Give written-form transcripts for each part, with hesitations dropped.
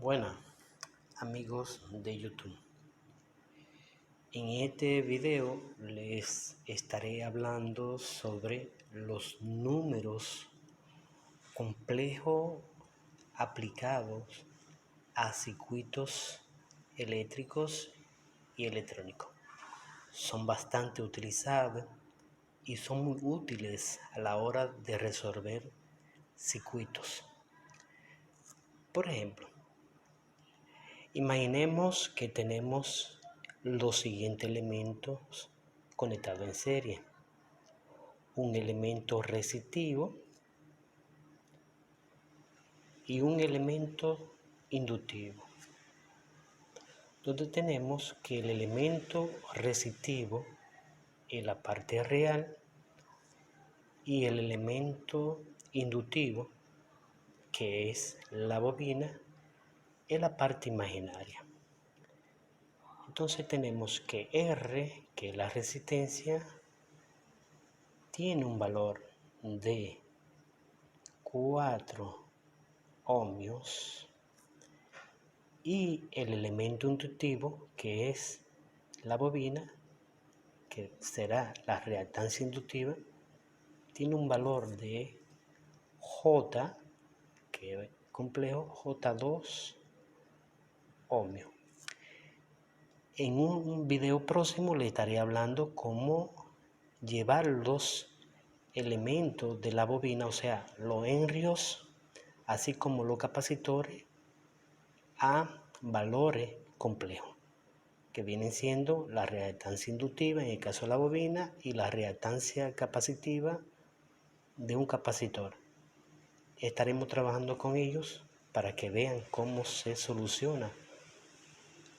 Buenas amigos de YouTube. En este video les estaré hablando sobre los números complejos aplicados a circuitos eléctricos y electrónicos. Son bastante utilizados y son muy útiles a la hora de resolver circuitos. Por ejemplo, imaginemos que tenemos los siguientes elementos conectados en serie. Un elemento resistivo y un elemento inductivo. Donde tenemos que el elemento resistivo es la parte real y el elemento inductivo, que es la bobina, es la parte imaginaria. Entonces tenemos que R, que es la resistencia, tiene un valor de 4 ohmios y el elemento inductivo, que es la bobina, que será la reactancia inductiva, tiene un valor de J, que es complejo, J2 ohmios. En un video próximo le estaré hablando cómo llevar los elementos de la bobina, o sea, los henrios, así como los capacitores, a valores complejos, que vienen siendo la reactancia inductiva en el caso de la bobina y la reactancia capacitiva de un capacitor. Estaremos trabajando con ellos para que vean cómo se soluciona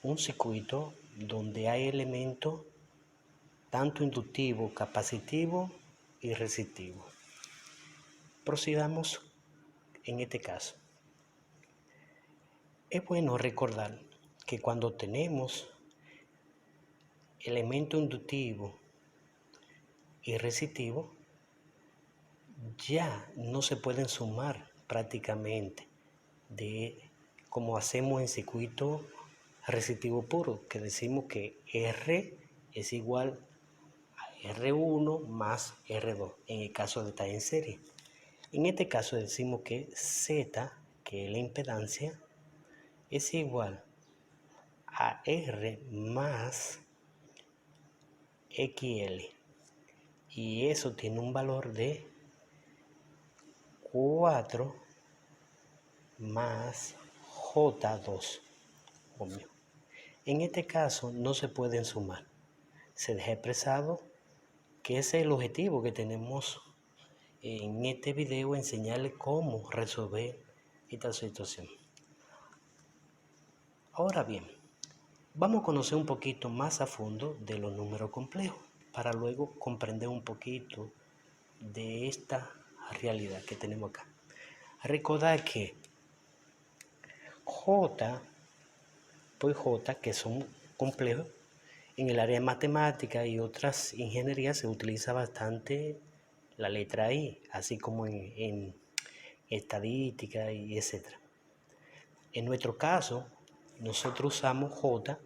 un circuito donde hay elementos tanto inductivo, capacitivo y resistivo. Procedamos en este caso. Es bueno recordar que cuando tenemos elemento inductivo y resistivo, ya no se pueden sumar prácticamente de como hacemos en circuito resistivo puro, que decimos que R es igual a R1 más R2 en el caso de estar en serie. En este caso decimos que Z, que es la impedancia, es igual a R más XL, y eso tiene un valor de 4 más J2 ohmios. En este caso no se pueden sumar, se deja expresado que ese es el objetivo que tenemos en este video, enseñarles cómo resolver esta situación. Ahora bien, vamos a conocer un poquito más a fondo de los números complejos para luego comprender un poquito de esta realidad que tenemos acá. Recordar que J por J, que son complejos, en el área de matemática y otras ingenierías se utiliza bastante la letra I, así como en estadística y etc. En nuestro caso, nosotros usamos J.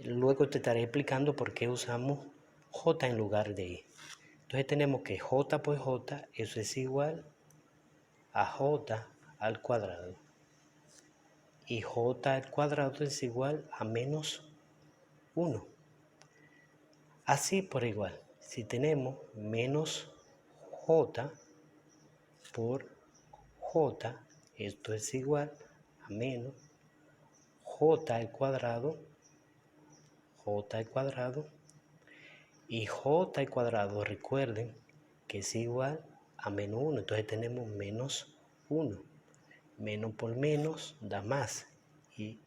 Luego te estaré explicando por qué usamos J en lugar de I. Entonces tenemos que J por J, eso es igual a J al cuadrado. Y J al cuadrado es igual a menos 1. Así por igual, si tenemos menos J por J, esto es igual a menos J al cuadrado, y J al cuadrado, recuerden que es igual a menos 1, entonces tenemos menos 1. Menos por menos da más y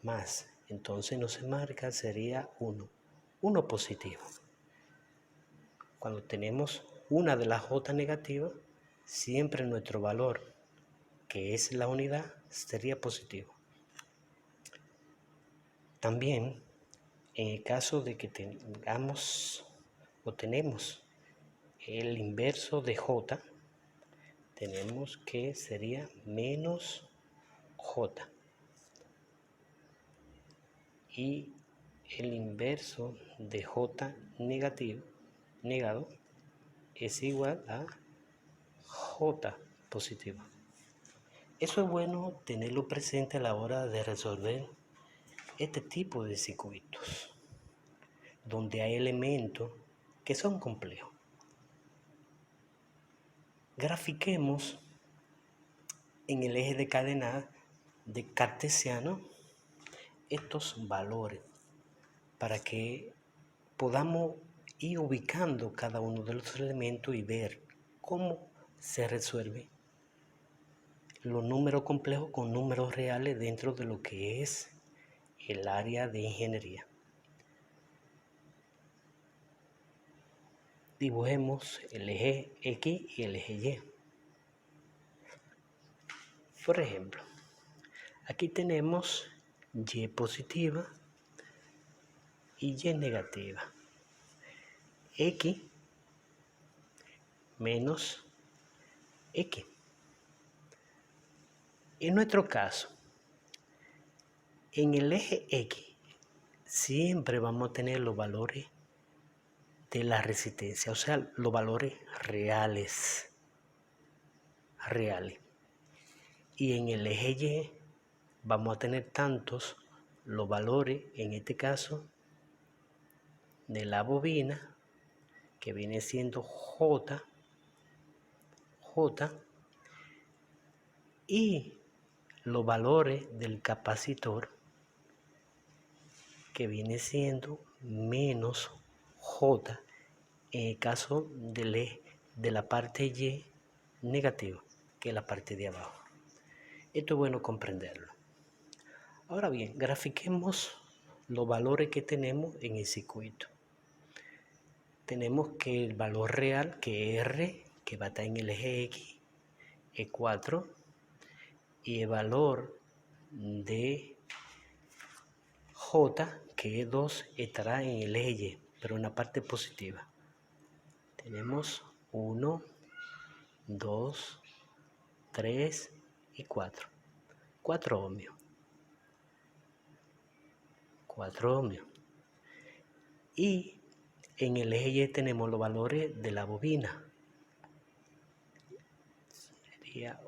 más, entonces no se marca, sería 1. 1 positivo. Cuando tenemos una de las J negativas, siempre nuestro valor, que es la unidad, sería positivo. También, en el caso de que tengamos o tenemos el inverso de J, tenemos que sería menos J. y el inverso de j negado es igual a j positivo. Eso es bueno tenerlo presente a la hora de resolver este tipo de circuitos, donde hay elementos que son complejos. Grafiquemos en el eje de cadenada de cartesiano estos valores para que podamos ir ubicando cada uno de los elementos y ver cómo se resuelve los números complejos con números reales dentro de lo que es el área de ingeniería. Dibujemos el eje X y el eje Y. Por ejemplo, aquí tenemos Y positiva y Y negativa. X menos X. En nuestro caso, en el eje X siempre vamos a tener los valores de la resistencia, o sea, los valores reales. Y en el eje Y vamos a tener tantos los valores, en este caso, de la bobina, que viene siendo J, y los valores del capacitor, que viene siendo menos J, en el caso de la parte Y negativa, que es la parte de abajo. Esto es bueno comprenderlo. Ahora bien, grafiquemos los valores que tenemos en el circuito. Tenemos que el valor real, que es R, que va a estar en el eje X, es 4, y el valor de J, que es 2, estará en el eje Y, pero en la parte positiva. Tenemos 1, 2, 3 y 4. 4 ohmios. 4 ohmios. Y en el eje Y tenemos los valores de la bobina. Sería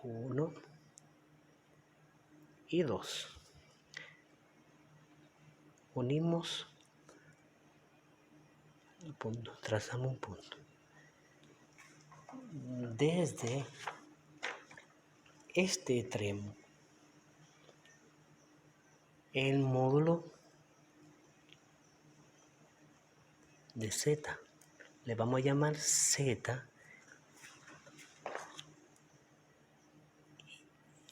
1 y 2. Unimos el punto, trazamos un punto. Desde este extremo, el módulo de Z, le vamos a llamar Z.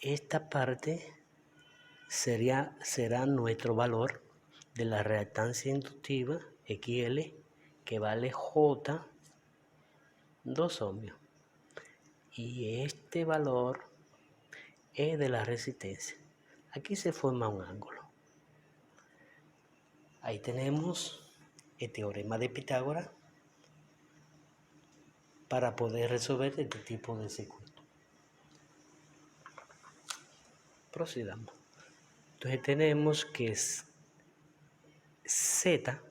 Esta parte será nuestro valor de la reactancia inductiva XL, que vale J 2 ohmios. Y este valor es de la resistencia. Aquí se forma un ángulo. Ahí tenemos el teorema de Pitágoras para poder resolver este tipo de circuito. Procedamos. Entonces tenemos que Z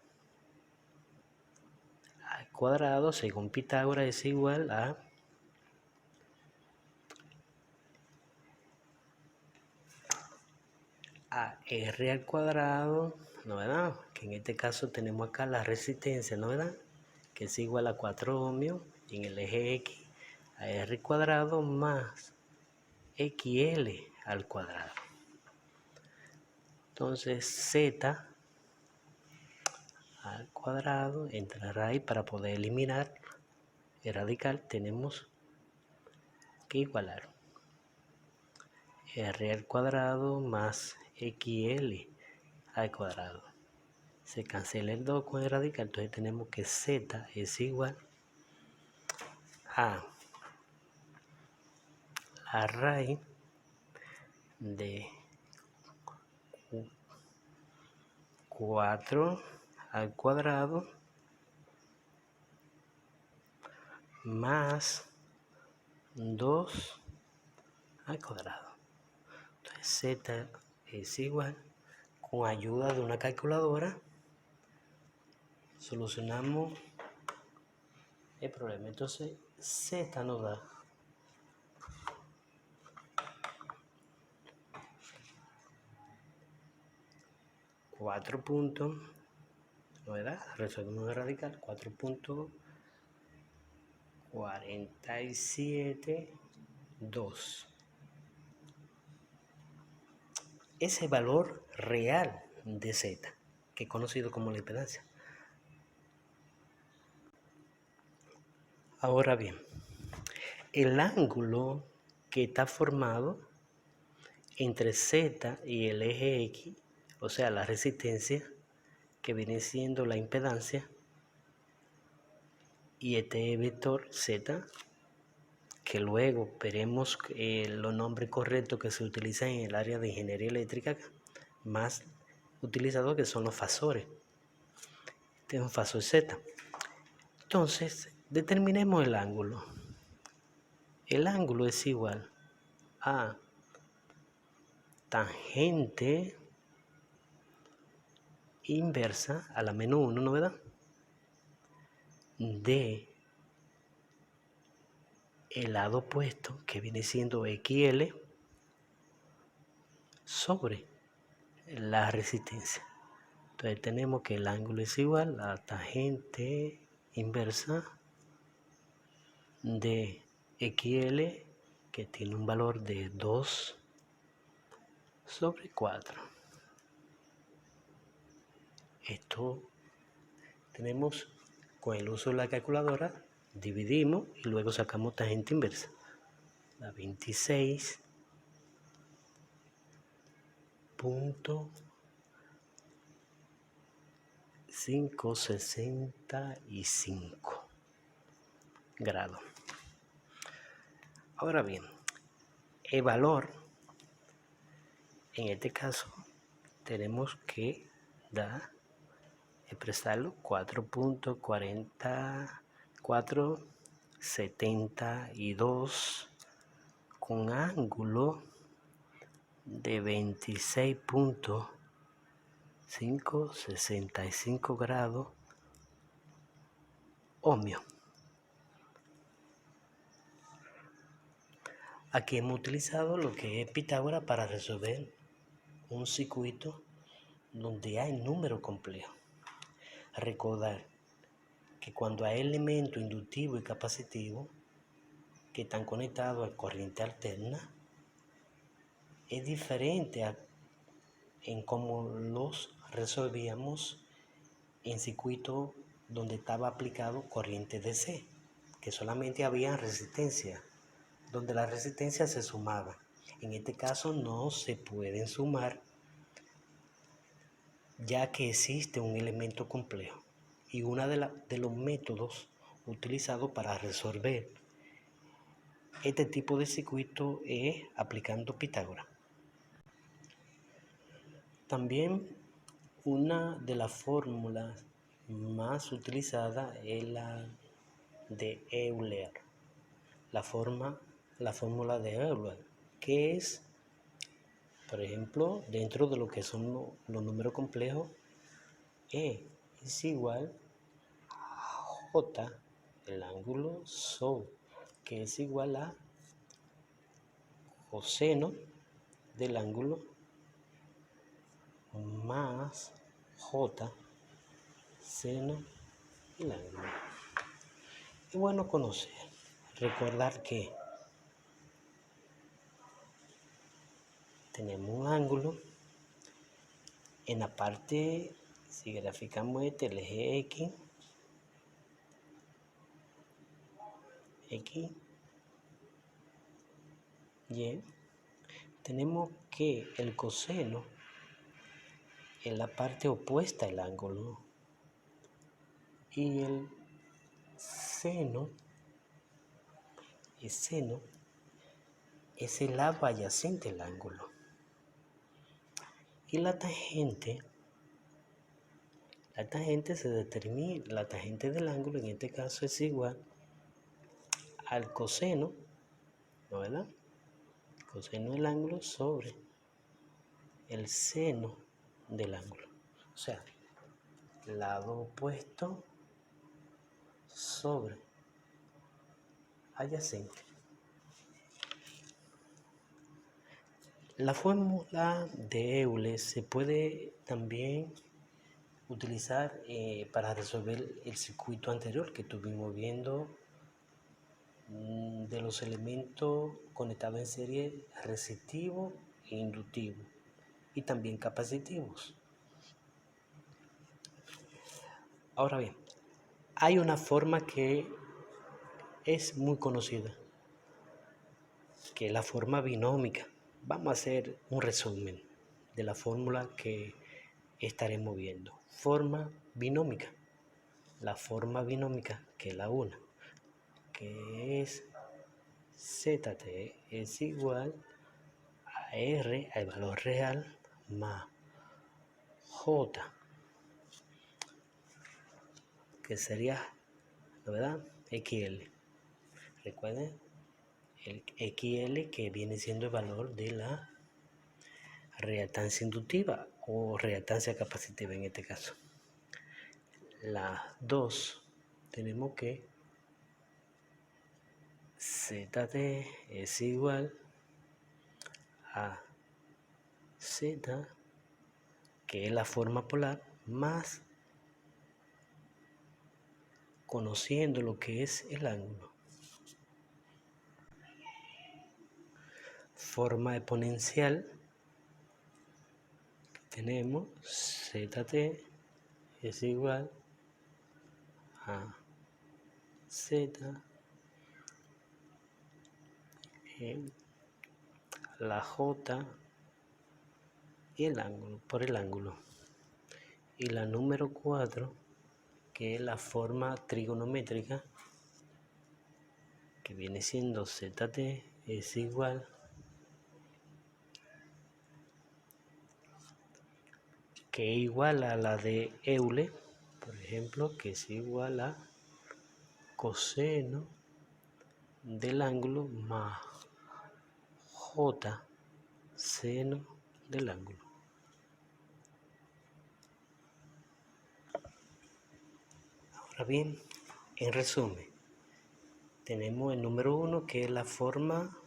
al cuadrado, según Pitágoras, es igual a R al cuadrado, ¿no verdad? Que en este caso tenemos acá la resistencia, ¿no verdad? Que es igual a 4 ohmios en el eje X a R cuadrado más XL al cuadrado. Entonces Z al cuadrado entrará ahí. Para poder eliminar el radical tenemos que igualar R al cuadrado más XL al cuadrado. Se cancela el 2 con el radical, entonces tenemos que Z es igual a la raíz de 4 al cuadrado más 2 al cuadrado. Entonces Z es igual con ayuda de una calculadora solucionamos el problema. Entonces Z nos da 4 puntos, ¿no verdad? Resolvemos el radical, 4.472. Ese valor real de Z, que es conocido como la impedancia. Ahora bien, el ángulo que está formado entre Z y el eje X, o sea, la resistencia, que viene siendo la impedancia, y este vector Z, que luego veremos los nombres correctos que se utilizan en el área de ingeniería eléctrica, más utilizados, que son los fasores. Este es un fasor Z. Entonces, determinemos el ángulo. El ángulo es igual a tangente inversa a la menos 1, ¿no verdad? De el lado opuesto, que viene siendo XL, sobre la resistencia. Entonces tenemos que el ángulo es igual a tangente inversa de XL, que tiene un valor de 2 sobre 4. Esto tenemos, con el uso de la calculadora, dividimos y luego sacamos tangente inversa. La 26.565 grados. Ahora bien, el valor, en este caso, tenemos que expresarlo 4.472 con ángulo de 26.565 grados ohmios. Aquí hemos utilizado lo que es Pitágoras para resolver un circuito donde hay números complejos. Recordar que cuando hay elementos inductivos y capacitivos que están conectados a corriente alterna, es diferente en cómo los resolvíamos en circuitos donde estaba aplicado corriente DC, que solamente había resistencia, donde la resistencia se sumaba. En este caso no se pueden sumar, ya que existe un elemento complejo, y uno de los métodos utilizados para resolver este tipo de circuito es aplicando Pitágoras. También una de las fórmulas más utilizadas es la de Euler, la fórmula de Euler, que es, por ejemplo, dentro de lo que son los números complejos, E es igual a J, el ángulo SO, que es igual a coseno del ángulo más J seno del ángulo. Es bueno conocer, recordar que tenemos un ángulo en la parte, si graficamos el eje X, Y, tenemos que el coseno es la parte opuesta al ángulo y el seno es el lado adyacente al ángulo. Y la tangente se determina, la tangente del ángulo en este caso es igual al coseno, ¿no verdad? Coseno del ángulo sobre el seno del ángulo. O sea, lado opuesto sobre adyacente. La fórmula de Euler se puede también utilizar para resolver el circuito anterior que estuvimos viendo de los elementos conectados en serie resistivos e inductivos y también capacitivos. Ahora bien, hay una forma que es muy conocida, que es la forma binómica. Vamos a hacer un resumen de la fórmula que estaremos viendo. Forma binómica. La forma binómica, que es la una, que es ZT es igual a R, al valor real, más J, que sería, ¿la verdad? XL. Recuerden, el XL que viene siendo el valor de la reactancia inductiva o reactancia capacitiva en este caso. Las dos tenemos que ZT es igual a Z, que es la forma polar, más conociendo lo que es el ángulo. Forma exponencial, tenemos ZT es igual a Z en la J y el ángulo, por el ángulo. Y la número 4, que es la forma trigonométrica, que viene siendo ZT es igual que es igual a la de Euler, por ejemplo, que es igual a coseno del ángulo más J seno del ángulo. Ahora bien, en resumen, tenemos el número 1, que es la forma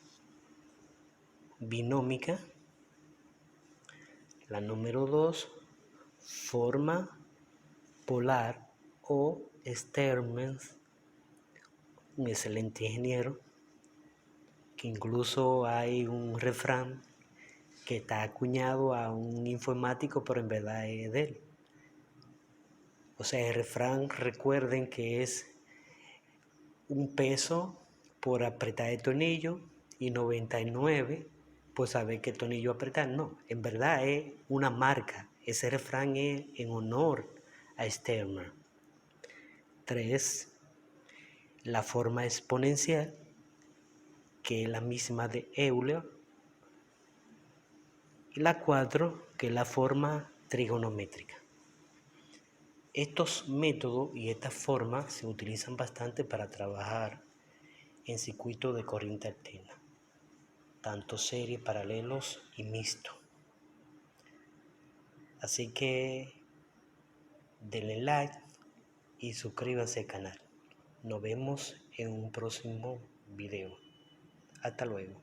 binómica. La número 2, forma polar o Sternberg, un excelente ingeniero, que incluso hay un refrán que está acuñado a un informático, pero en verdad es de él. O sea, el refrán, recuerden que es un peso por apretar el tornillo y 99 por saber qué tornillo apretar. No, en verdad es una marca. Ese refrán es en honor a Sternberg. 3, la forma exponencial, que es la misma de Euler. Y la 4, que es la forma trigonométrica. Estos métodos y estas formas se utilizan bastante para trabajar en circuitos de corriente alterna, tanto serie, paralelos y mixto. Así que denle like y suscríbanse al canal. Nos vemos en un próximo video. Hasta luego.